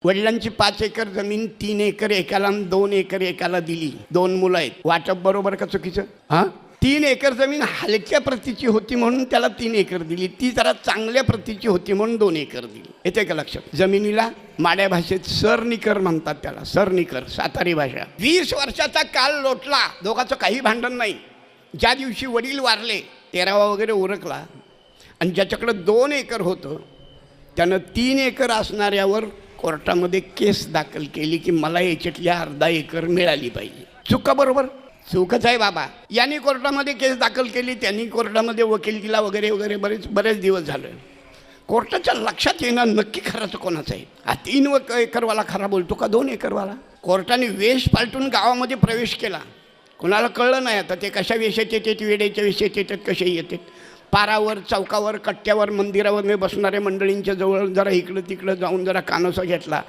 वडिलांची 5 एकर जमीन 3 एकर एकाला आणि 2 एकर एकाला दिली. 2 मुलं आहेत. वाटप बरोबर का चुकीचं? हां, 3 एकर जमीन हलक्या प्रतीची होती म्हणून त्याला 3 एकर दिली. ती जरा चांगल्या प्रतीची होती म्हणून 2 एकर दिली. येते का लक्षात? जमिनीला माड्या भाषेत सरनिकर म्हणतात, त्याला सरनिकर, सातारी भाषा. 20 वर्षाचा काल लोटला, दोघांचं काही भांडण नाही. ज्या दिवशी वडील वारले, 13वा वगैरे उरकला, आणि ज्याच्याकडे 2 एकर होतं त्यानं 3 एकर असणाऱ्यावर कोर्टामध्ये केस दाखल केली की मला याच्यातल्या अर्धा एकर मिळाली पाहिजे. चुका बरोबर? चूकच आहे बाबा. यांनी कोर्टामध्ये केस दाखल केली, त्यांनी कोर्टामध्ये वकील केला वगैरे वगैरे, बरेच दिवस झाले. कोर्टाच्या लक्षात येणार नक्की खराचं कोणाचं आहे. हा 3 एकरवाला खरा बोलतो का 2 एकरवाला? कोर्टाने वेश पालटून गावामध्ये प्रवेश केला. कोणाला कळलं नाही आता ते कशा वेशात येतात, वेड्याच्या वेशात येतात, कसे येतात. पारावर, चौकावर, कट्ट्यावर, मंदिरावर बसणाऱ्या मंडळींच्या जवळ जरा इकडं तिकडं जाऊन जरा कानोसा घेतला.